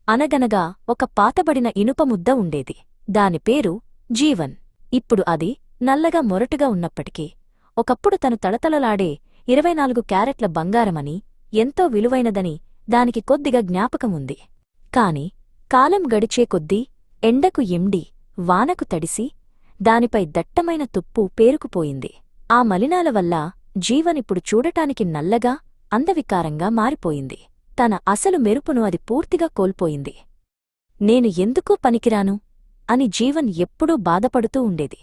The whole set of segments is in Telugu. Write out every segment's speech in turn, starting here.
అనగనగా ఒక పాతబడిన ఇనుపముద్ద ఉండేది. దాని పేరు జీవన్. ఇప్పుడు అది నల్లగా మొరటుగా ఉన్నప్పటికీ ఒకప్పుడు తను తళతళలాడే 24 క్యారెట్ల బంగారమని, ఎంతో విలువైనదని దానికి కొద్దిగా జ్ఞాపకముంది. కాని కాలం గడిచే కొద్దీ ఎండకు ఎండి, వానకు తడిసి దానిపై దట్టమైన తుప్పు పేరుకుపోయింది. ఆ మలినాల వల్ల జీవనిప్పుడు చూడటానికి నల్లగా, అందవికారంగా మారిపోయింది. తన అసలు మెరుపును అది పూర్తిగా కోల్పోయింది. నేను ఎందుకూ పనికిరాను అని జీవన్ ఎప్పుడూ బాధపడుతూ ఉండేది.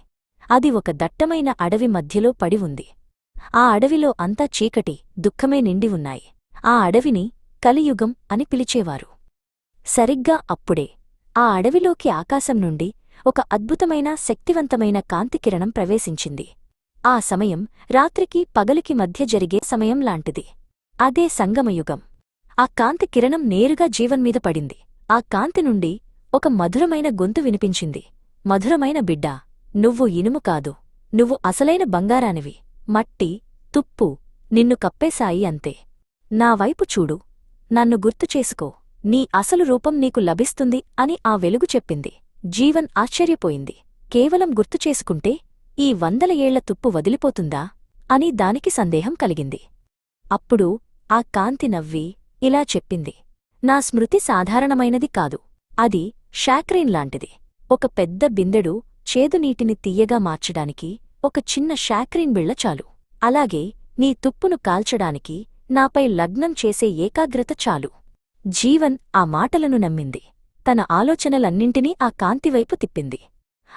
అది ఒక దట్టమైన అడవి మధ్యలో పడి ఉంది. ఆ అడవిలో అంతా చీకటి, దుఃఖమే నిండి ఉన్నాయి. ఆ అడవిని కలియుగం అని పిలిచేవారు. సరిగ్గా అప్పుడే ఆ అడవిలోకి ఆకాశం నుండి ఒక అద్భుతమైన శక్తివంతమైన కాంతికిరణం ప్రవేశించింది. ఆ సమయం రాత్రికి పగలికి మధ్య జరిగే సమయం లాంటిది. అదే సంగమయుగం. ఆ కాంతి కిరణం నేరుగా జీవన్మీద పడింది. ఆ కాంతి నుండి ఒక మధురమైన గొంతు వినిపించింది. మధురమైన బిడ్డా, నువ్వు ఇనుము కాదు, నువ్వు అసలైన బంగారానివి. మట్టి, తుప్పు నిన్ను కప్పేశాయి అంతే. నా వైపు చూడు, నన్ను గుర్తుచేసుకో, నీ అసలు రూపం నీకు లభిస్తుంది అని ఆ వెలుగు చెప్పింది. జీవన్ ఆశ్చర్యపోయింది. కేవలం గుర్తుచేసుకుంటే ఈ 100 ఏళ్ల తుప్పు వదిలిపోతుందా అని దానికి సందేహం కలిగింది. అప్పుడు ఆ కాంతి నవ్వి ఇలా చెప్పింది, నా స్మృతి సాధారణమైనది కాదు. అది షాక్రీన్ లాంటిది. ఒక పెద్ద బిందెడు చేదునీటిని తియ్యగా మార్చడానికి ఒక చిన్న షాక్రీన్ బిళ్ల చాలు. అలాగే నీ తుప్పును కాల్చడానికి నాపై లగ్నం చేసే ఏకాగ్రత చాలు. జీవన్ ఆ మాటలను నమ్మింది. తన ఆలోచనలన్నింటినీ ఆ కాంతివైపు తిప్పింది.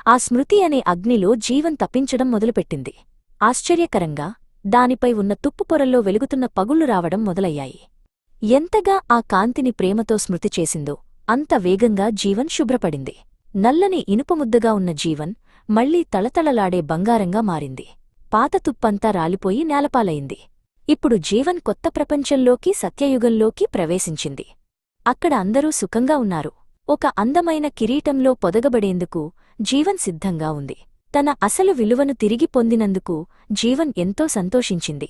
ఆ స్మృతి అనే అగ్నిలో జీవన్ తప్పించడం మొదలుపెట్టింది. ఆశ్చర్యకరంగా దానిపై ఉన్న తుప్పు పొరల్లో వెలుగుతున్న పగుళ్లు రావడం మొదలయ్యాయి. ఎంతగా ఆ కాంతిని ప్రేమతో స్మృతి చేసిందో అంత వేగంగా జీవన్ శుభ్రపడింది. నల్లని ఇనుపముద్దగా ఉన్న జీవన్ మళ్లీ తళతళలాడే బంగారంగా మారింది. పాత తుప్పంతా రాలిపోయి నేలపాలయింది. ఇప్పుడు జీవన్ కొత్త ప్రపంచంలోకి, సత్యయుగంలోకి ప్రవేశించింది. అక్కడ అందరూ సుఖంగా ఉన్నారు. ఒక అందమైన కిరీటంలో పొదగబడేందుకు జీవన్ సిద్ధంగా ఉంది. తన అసలు విలువను తిరిగి పొందినందుకు జీవన్ ఎంతో సంతోషించింది.